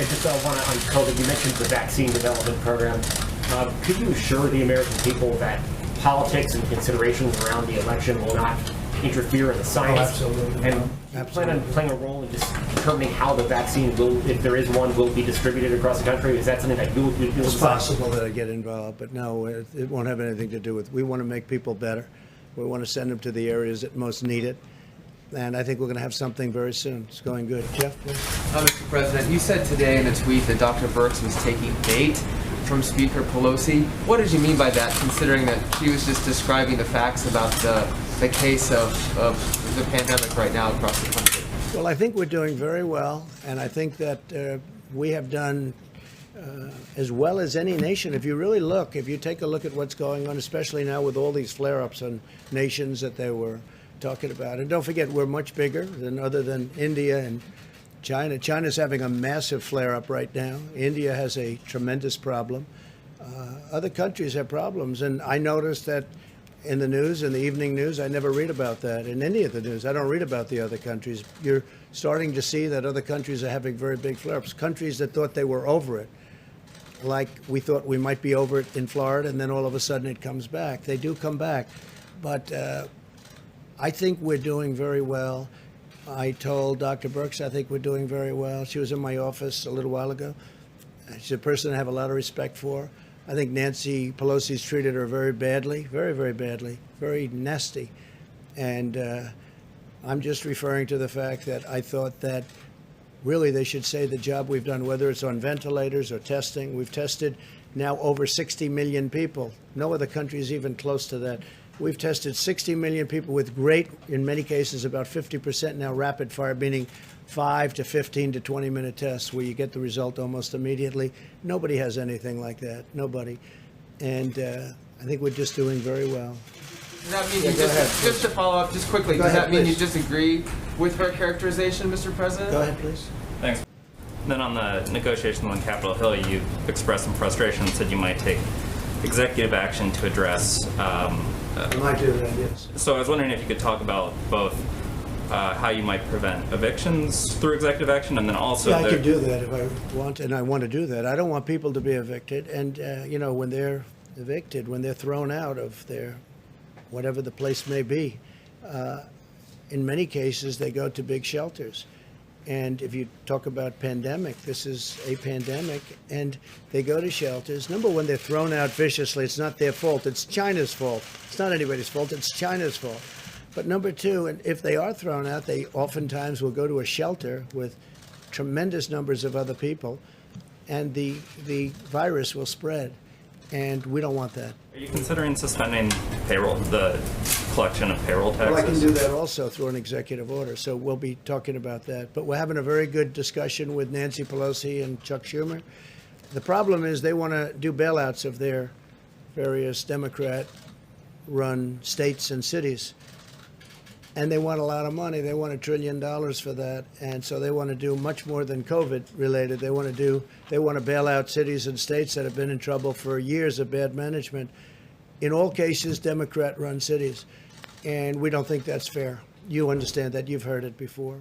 just want to, on COVID, you mentioned the vaccine development program. Could you assure the American people that politics and considerations around the election will not interfere in the science? Oh, absolutely. And do you plan on playing a role in just determining how the vaccine will, if there is one, will be distributed across the country? Is that something that you'll It's possible that I get involved, but no, it won't have anything to do with. We want to make people better. We want to send them to the areas that most need it. And I think we're going to have something very soon. It's going good. Jeff, please. Mr. President, you said today in a tweet that Dr. Birx was taking bait from Speaker Pelosi. What did you mean by that, considering that she was just describing the facts about the case of the pandemic right now across the country? Well, I think we're doing very well, and I think that we have done as well as any nation. If you really look, if you take a look at what's going on, especially now with all these flare-ups on nations that they were talking about. And don't forget, we're much bigger than other than India and China. China's having a massive flare-up right now. India has a tremendous problem. Other countries have problems. And I noticed that in the news, in the evening news, I never read about that. In any of the news, I don't read about the other countries. You're starting to see that other countries are having very big flare-ups. Countries that thought they were over it, like we thought we might be over it in Florida, and then all of a sudden it comes back. They do come back. But I think we're doing very well. I told Dr. Birx I think we're doing very well. She was in my office a little while ago. She's a person I have a lot of respect for. I think Nancy Pelosi's treated her very badly, very, very badly, very nasty. And I'm just referring to the fact that I thought that really they should say the job we've done, whether it's on ventilators or testing. We've tested now over 60 million people. No other country is even close to that. We've tested 60 million people with great, in many cases, about 50% now rapid fire, meaning 5 to 15 to 20-minute tests where you get the result almost immediately. Nobody has anything like that. Nobody. And I think we're just doing very well. Does that mean just to follow up just quickly, does that mean you disagree with her characterization, Mr. President? Go ahead, please. Thanks. Then on the negotiations on Capitol Hill, you expressed some frustration, said you might take executive action to address. I might do that, yes. So I was wondering if you could talk about both how you might prevent evictions through executive action, and then also... Yeah, I can do that if I want, and I want to do that. I don't want people to be evicted. And, you know, when they're evicted, when they're thrown out of their, whatever the place may be, in many cases, they go to big shelters. And if you talk about pandemic, this is a pandemic, and they go to shelters. Number one, they're thrown out viciously. It's not their fault. It's China's fault. It's not anybody's fault. It's China's fault. But number two, and if they are thrown out, they oftentimes will go to a shelter with tremendous numbers of other people, and the virus will spread. And we don't want that. Are you considering suspending payroll, the collection of payroll taxes? Well, I can do that also through an executive order, so we'll be talking about that. But we're having a very good discussion with Nancy Pelosi and Chuck Schumer. The problem is they want to do bailouts of their various Democrat-run states and cities. And they want a lot of money. They want $1 trillion for that. And so they want to do much more than COVID-related. They want to bail out cities and states that have been in trouble for years of bad management. In all cases, Democrat-run cities. And we don't think that's fair. You understand that. You've heard it before.